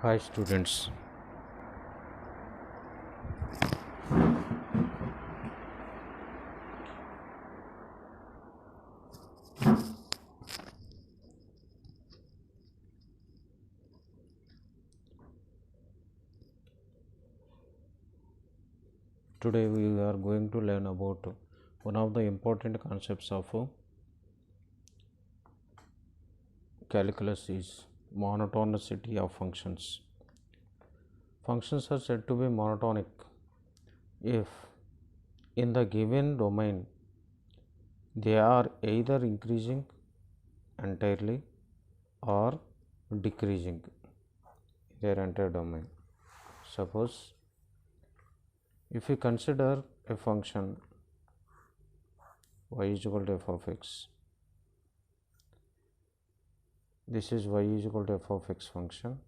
Hi students. Today we are going to learn about one of the important concepts of calculus is monotonicity of functions. Functions are said to be monotonic if in the given domain they are either increasing entirely or decreasing their entire domain. Suppose if we consider a function y is equal to f of x, this is y is equal to f of x function,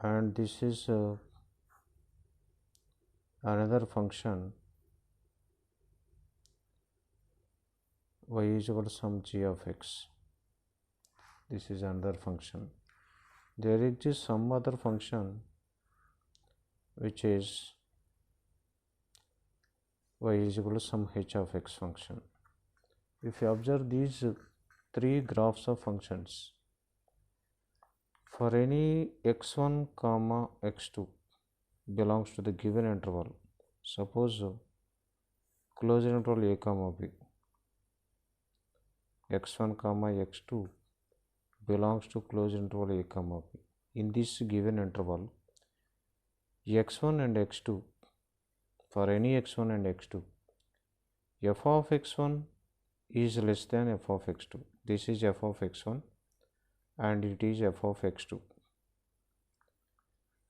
and this is another function y is equal to some g of x. This is another function. There exists some other function which is y is equal to some h of x function. If you observe these three graphs of functions, for any x1 comma x2 belongs to the given interval, suppose closed interval a comma b, x1 comma x2 belongs to closed interval a comma b. In this given interval, x1 and x2, for any x1 and x2, f of x1 is less than f of x2. This is f of x1 and it is f of x2.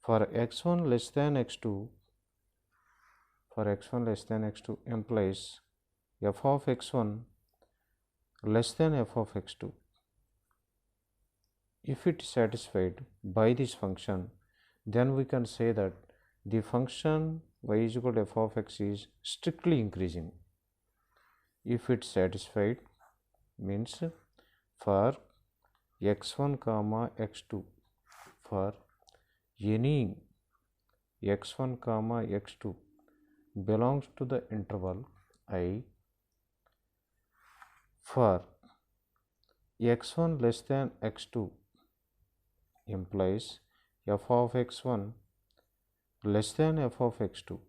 For x1 less than x2, implies f of x1 less than f of x2. If it is satisfied by this function, then we can say that the function y is equal to f of x is strictly increasing. If it is satisfied, means for x1 comma x2, for any x1 comma x2 belongs to the interval I, for x1 less than x2 implies f of x1 less than f of x2,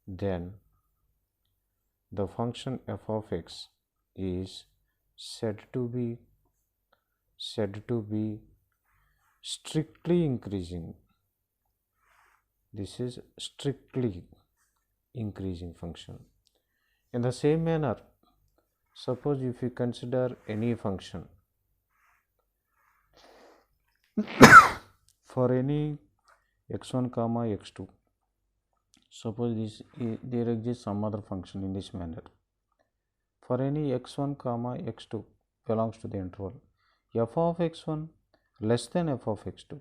then the function f of x is said to be strictly increasing. This is strictly increasing function. In the same manner, suppose if you consider any function for any x1 comma x2, suppose there exists some other function in this manner. For any x1 comma x2 belongs to the interval f of x1 less than f of x2.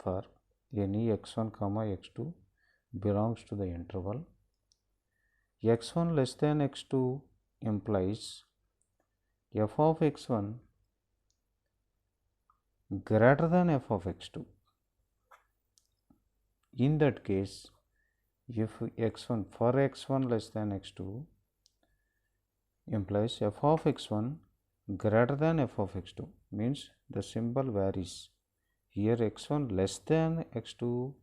For any x1 comma x2 belongs to the interval x1 less than x2 implies f of x1 greater than f of x2. In that case, if x1 for x1 less than x2 implies f of x1 greater than f of x2, means the symbol varies. Here x1 less than x2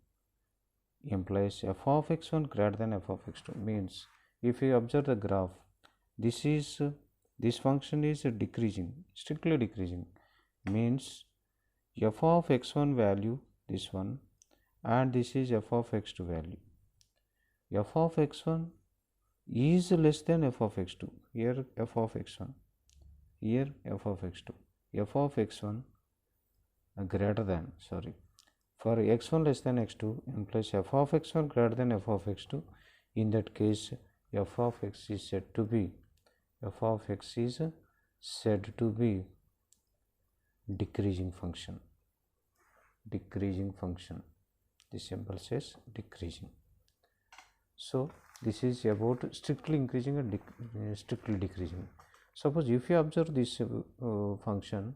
implies f of x1 greater than f of x2, means if you observe the graph, this function is decreasing, strictly decreasing, means f of x1 value, this one, and this is f of x2 value. F of x1 is less than f of x2. Here f of x1, here f of x2. F of x1 greater than, for x1 less than x2 implies f of x1 greater than f of x2. In that case, f of x is said to be decreasing function. The symbol says decreasing. So this is about strictly increasing and strictly decreasing. Suppose if you observe this function,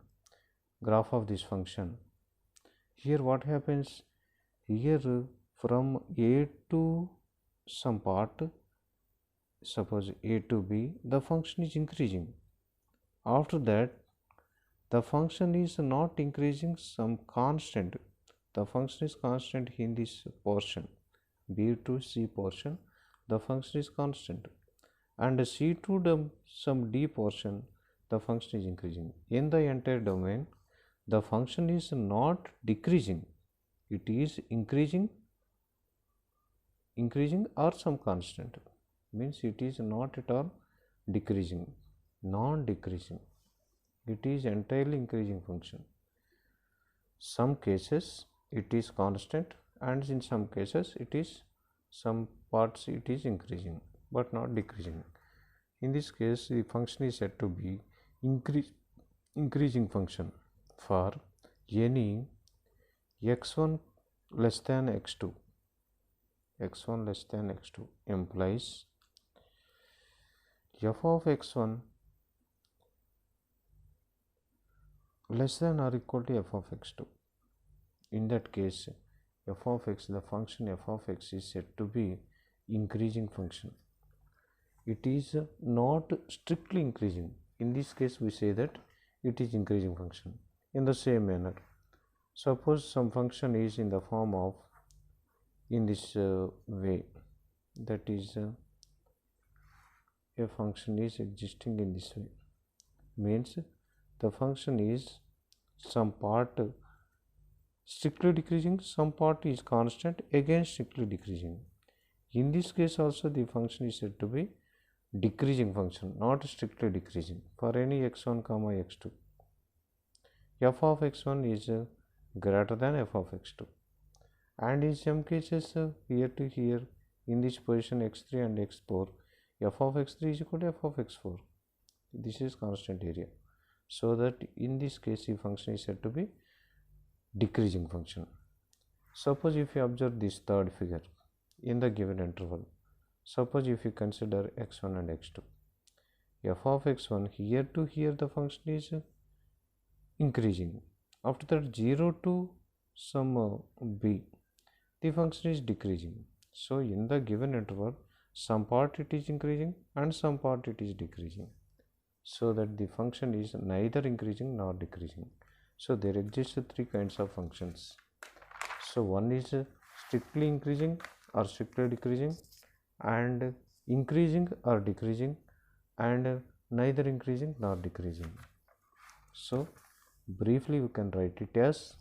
graph of this function, Here what happens? Here from A to some part, suppose A to B, the function is increasing. After that, the function is not increasing some constant. The function is constant in this portion. B to C portion, the function is constant. And C to the some D portion, the function is increasing. In the entire domain, the function is not decreasing. It is increasing or some constant. Means it is not at all decreasing, non-decreasing. It is entirely increasing function. Some cases it is constant, and in some cases it is some parts it is increasing but not decreasing. In this case, the function is said to be increasing function for any x1 less than x2. x1 less than x2 implies f of x1 less than or equal to f of x2. In that case, f of x, the function f of x is said to be increasing function. It is not strictly increasing. In this case, we say that it is increasing function. In the same manner, suppose some function is in the form of in this way, that is a function is existing in this way, means the function is some part strictly decreasing, some part is constant, again strictly decreasing. In this case also the function is said to be decreasing function, not strictly decreasing, for any x1 comma x2. F of x1 is greater than f of x2, and in some cases here to here in this position x3 and x4, f of x3 is equal to f of x4. This is constant area, so that in this case the function is said to be decreasing function. Suppose if you observe this third figure in the given interval, suppose if you consider x1 and x2, f of x1 here to here the function is increasing. After that 0 to some b, the function is decreasing. So in the given interval, some part it is increasing and some part it is decreasing, so that the function is neither increasing nor decreasing. So there exist three kinds of functions. So one is strictly increasing or strictly decreasing, and increasing or decreasing, and neither increasing nor decreasing. So briefly we can write it as